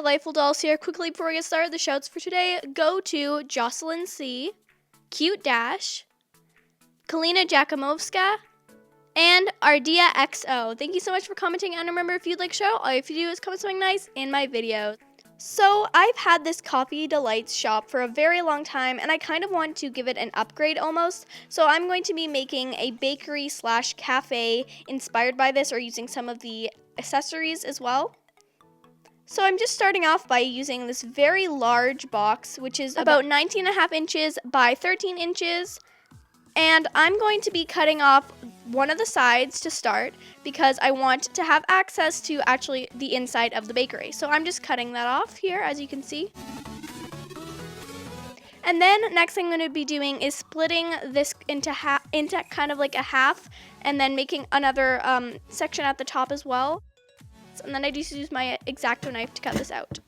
delightful dolls here. Quickly before we get started, the shouts for today go to Jocelyn C, Cute Dash, Kalina Jakimovska, and Ardia XO. Thank you so much for commenting, and remember, if you'd like a shout, all you have to do is comment something nice in my videos. So I've had this Coffee Delights shop for a very long time, and I kind of want to give it an upgrade almost. So I'm going to be making a bakery / cafe inspired by this, or using some of the accessories as well. So I'm just starting off by using this very large box, which is about 19.5 inches by 13 inches. And I'm going to be cutting off one of the sides to start because I want to have access to actually the inside of the bakery. So I'm just cutting that off here, as you can see. And then next thing I'm going to be doing is splitting this into kind of like a half, and then making another section at the top as well. And then I just use my X-Acto knife to cut this out.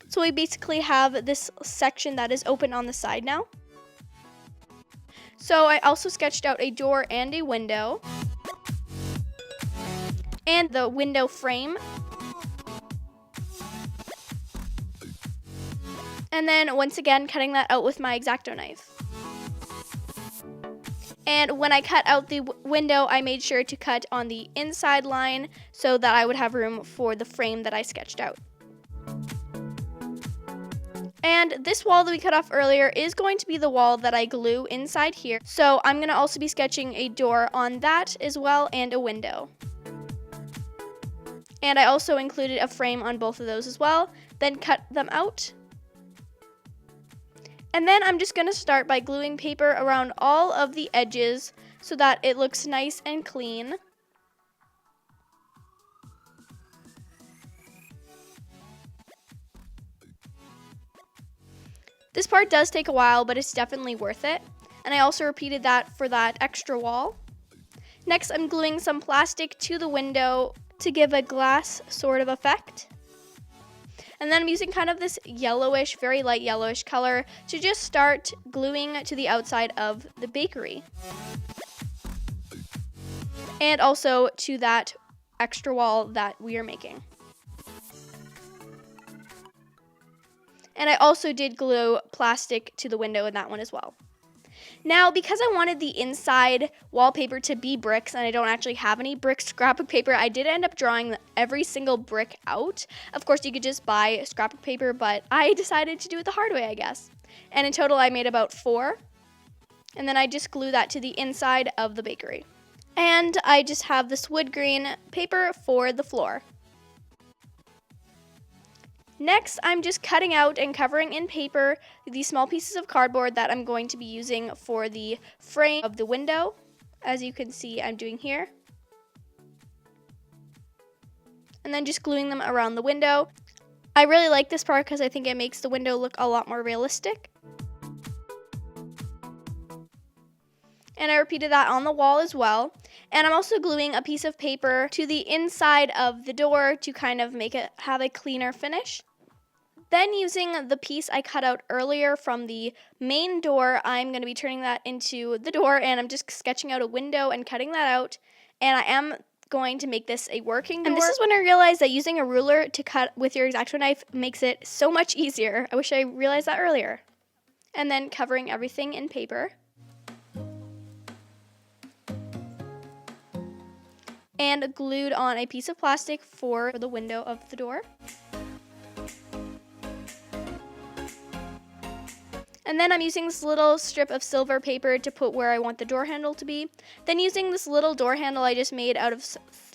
So we basically have this section that is open on the side now. So I also sketched out a door and a window, and the window frame. And then once again, cutting that out with my X-Acto knife. And when I cut out the window, I made sure to cut on the inside line so that I would have room for the frame that I sketched out. And this wall that we cut off earlier is going to be the wall that I glue inside here. So I'm going to also be sketching a door on that as well, and a window. And I also included a frame on both of those as well, then cut them out. And then I'm just going to start by gluing paper around all of the edges so that it looks nice and clean. This part does take a while, but it's definitely worth it. And I also repeated that for that extra wall. Next, I'm gluing some plastic to the window to give a glass sort of effect. And then I'm using kind of this yellowish, very light yellowish color to just start gluing to the outside of the bakery. And also to that extra wall that we are making. And I also did glue plastic to the window in that one as well. Now, because I wanted the inside wallpaper to be bricks, and I don't actually have any brick scrapbook paper, I did end up drawing every single brick out. Of course, you could just buy scrapbook paper, but I decided to do it the hard way, I guess. And in total, I made about 4. And then I just glue that to the inside of the bakery. And I just have this wood green paper for the floor. Next, I'm just cutting out and covering in paper these small pieces of cardboard that I'm going to be using for the frame of the window, as you can see I'm doing here. And then just gluing them around the window. I really like this part because I think it makes the window look a lot more realistic. And I repeated that on the wall as well. And I'm also gluing a piece of paper to the inside of the door to kind of make it have a cleaner finish. Then using the piece I cut out earlier from the main door, I'm going to be turning that into the door, and I'm just sketching out a window and cutting that out. And I am going to make this a working door. And this is when I realized that using a ruler to cut with your X-Acto knife makes it so much easier. I wish I realized that earlier. And then covering everything in paper. And glued on a piece of plastic for the window of the door. And then I'm using this little strip of silver paper to put where I want the door handle to be. Then using this little door handle I just made out of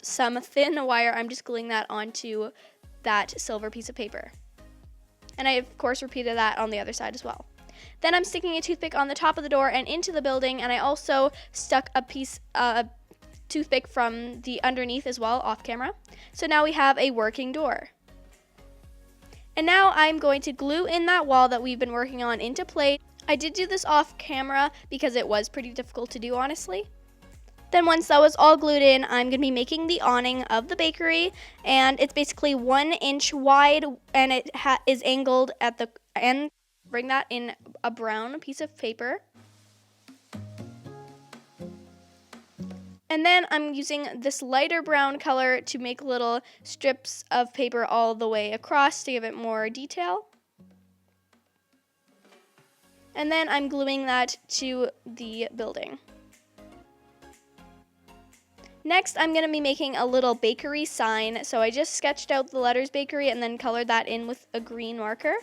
some thin wire, I'm just gluing that onto that silver piece of paper. And I, of course, repeated that on the other side as well. Then I'm sticking a toothpick on the top of the door and into the building, and I also stuck a piece toothpick from the underneath as well, off camera. So now we have a working door. And now I'm going to glue in that wall that we've been working on into place. I did do this off camera because it was pretty difficult to do, honestly. Then once that was all glued in, I'm going to be making the awning of the bakery, and it's basically 1 inch wide, and it is angled at the end. Bring that in a brown piece of paper. And then I'm using this lighter brown color to make little strips of paper all the way across to give it more detail. And then I'm gluing that to the building. Next, I'm going to be making a little bakery sign. So I just sketched out the letters bakery and then colored that in with a green marker.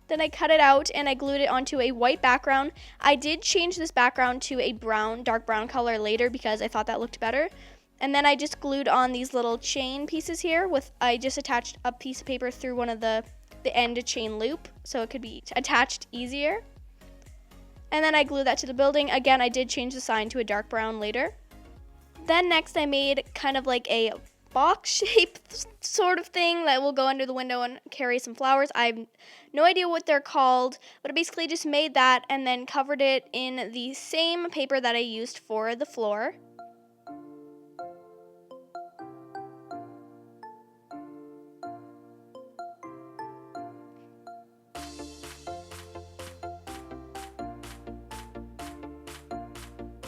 Then I cut it out and I glued it onto a white background. I did change this background to a dark brown color later because I thought that looked better. And then I just glued on these little chain pieces here I just attached a piece of paper through one of the end chain loop so it could be attached easier. And then I glued that to the building. Again, I did change the sign to a dark brown later. Then next I made kind of like a box shape sort of thing that will go under the window and carry some flowers. I have no idea what they're called, but I basically just made that and then covered it in the same paper that I used for the floor.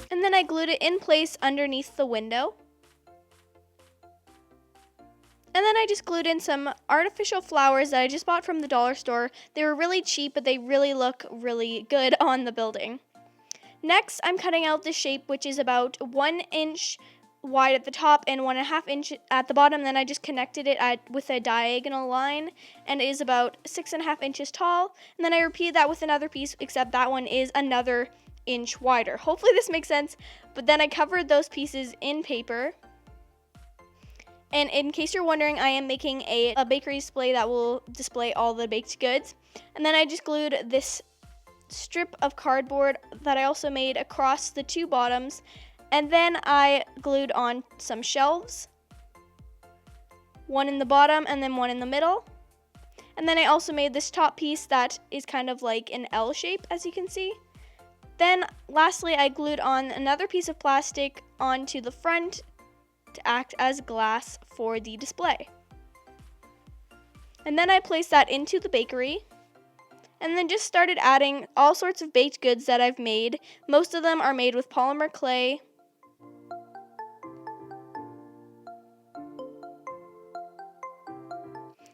And then I glued it in place underneath the window. And then I just glued in some artificial flowers that I just bought from the dollar store. They were really cheap, but they really look really good on the building. Next, I'm cutting out the shape, which is about 1 inch wide at the top and 1.5 inch at the bottom. Then I just connected it with a diagonal line, and it is about 6.5 inches tall. And then I repeated that with another piece, except that one is another inch wider. Hopefully this makes sense. But then I covered those pieces in paper. And in case you're wondering, I am making a bakery display that will display all the baked goods. And then I just glued this strip of cardboard that I also made across the two bottoms. And then I glued on some shelves, one in the bottom and then one in the middle. And then I also made this top piece that is kind of like an L shape, as you can see. Then lastly, I glued on another piece of plastic onto the front to act as glass for the display. And then I placed that into the bakery and then just started adding all sorts of baked goods that I've made. Most of them are made with polymer clay.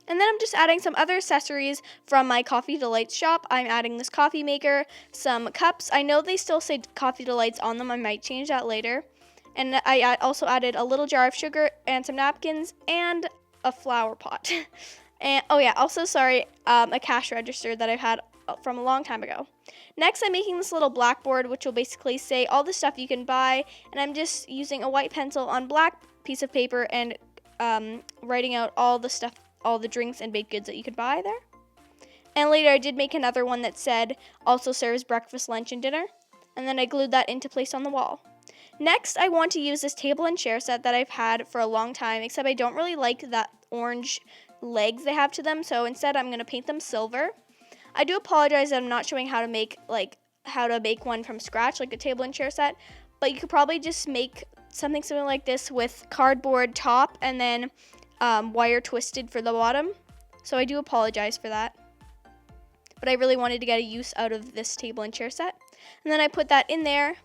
And then I'm just adding some other accessories from my Coffee Delights shop. I'm adding this coffee maker, some cups. I know they still say Coffee Delights on them. I might change that later. And I also added a little jar of sugar and some napkins and a flower pot. And oh yeah, also a cash register that I've had from a long time ago. Next, I'm making this little blackboard, which will basically say all the stuff you can buy. And I'm just using a white pencil on black piece of paper and writing out all the stuff, all the drinks and baked goods that you could buy there. And later I did make another one that said also serves breakfast, lunch, and dinner. And then I glued that into place on the wall. Next, I want to use this table and chair set that I've had for a long time, except I don't really like that orange legs they have to them, so instead I'm going to paint them silver. I do apologize that I'm not showing how to make one from scratch, like a table and chair set, but you could probably just make something similar like this with cardboard top and then wire twisted for the bottom. So I do apologize for that. But I really wanted to get a use out of this table and chair set. And then I put that in there.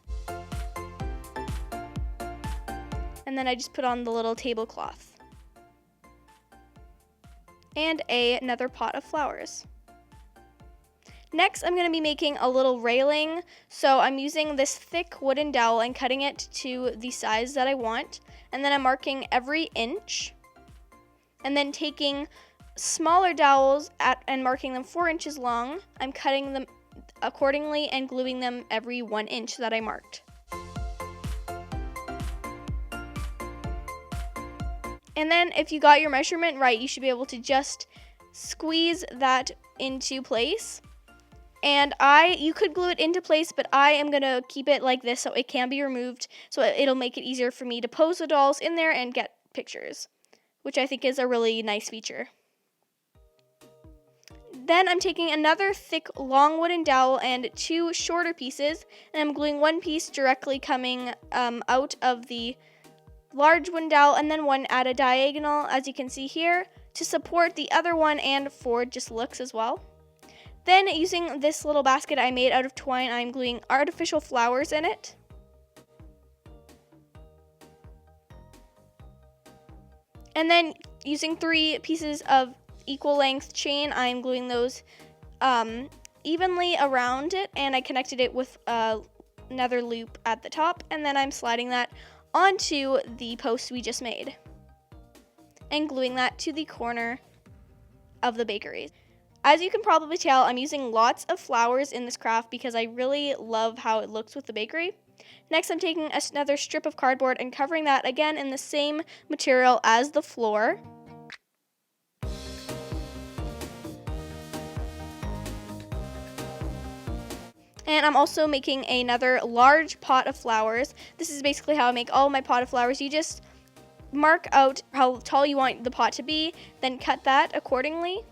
And then I just put on the little tablecloth. And another pot of flowers. Next, I'm going to be making a little railing. So I'm using this thick wooden dowel and cutting it to the size that I want. And then I'm marking every inch. And then taking smaller dowels and marking them 4 inches long. I'm cutting them accordingly and gluing them every 1 inch that I marked. And then if you got your measurement right, you should be able to just squeeze that into place. And you could glue it into place, but I am going to keep it like this so it can be removed. So it'll make it easier for me to pose the dolls in there and get pictures, which I think is a really nice feature. Then I'm taking another thick, long wooden dowel and 2 shorter pieces, and I'm gluing one piece directly coming out of the large wooden dowel and then one at a diagonal, as you can see here, to support the other one and for just looks as well. Then using this little basket I made out of twine, I'm gluing artificial flowers in it. And then using 3 pieces of equal length chain, I'm gluing those evenly around it, and I connected it with another loop at the top, and then I'm sliding that onto the post we just made and gluing that to the corner of the bakery. As you can probably tell, I'm using lots of flowers in this craft because I really love how it looks with the bakery. Next, I'm taking another strip of cardboard and covering that again in the same material as the floor. And I'm also making another large pot of flowers. This is basically how I make all my pot of flowers. You just mark out how tall you want the pot to be, then cut that accordingly.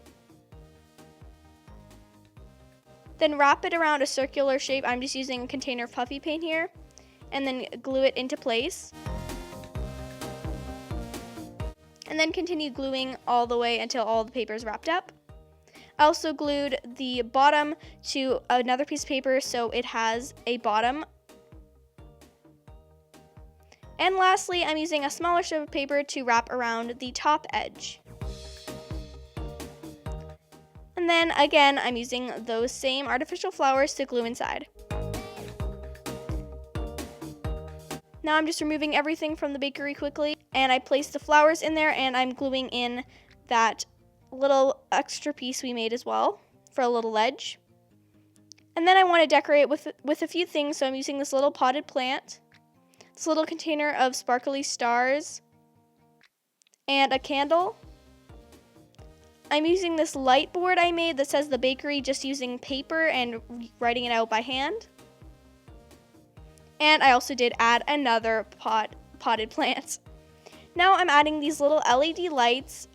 Then wrap it around a circular shape. I'm just using a container of puffy paint here, and then glue it into place. And then continue gluing all the way until all the paper is wrapped up. I also glued the bottom to another piece of paper so it has a bottom. And lastly, I'm using a smaller strip of paper to wrap around the top edge. And then again, I'm using those same artificial flowers to glue inside. Now I'm just removing everything from the bakery quickly, and I place the flowers in there, and I'm gluing in that little extra piece we made as well for a little ledge. And then I want to decorate with a few things, so I'm using this little potted plant, this little container of sparkly stars, and a candle. I'm using this light board I made that says the bakery, just using paper and writing it out by hand. And I also did add another potted plant. Now I'm adding these little LED lights,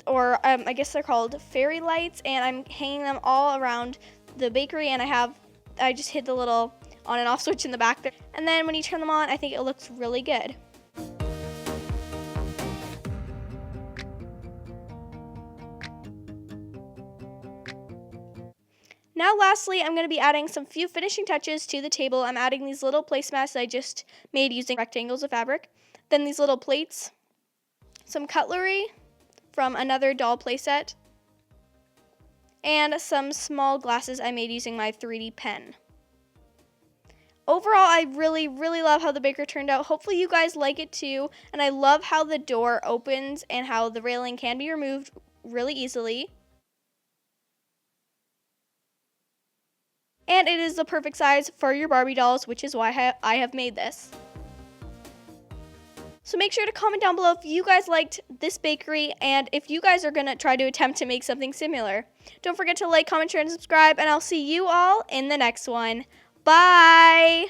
or I guess they're called fairy lights, and I'm hanging them all around the bakery, and I just hid the little on and off switch in the back there. And then when you turn them on, I think it looks really good. Now lastly, I'm going to be adding some few finishing touches to the table. I'm adding these little placemats I just made using rectangles of fabric. Then these little plates, some cutlery from another doll playset, and some small glasses I made using my 3D pen. Overall, I really, really love how the baker turned out. Hopefully you guys like it too. And I love how the door opens and how the railing can be removed really easily. And it is the perfect size for your Barbie dolls, which is why I have made this. So make sure to comment down below if you guys liked this bakery and if you guys are going to try to attempt to make something similar. Don't forget to like, comment, share, and subscribe, and I'll see you all in the next one. Bye!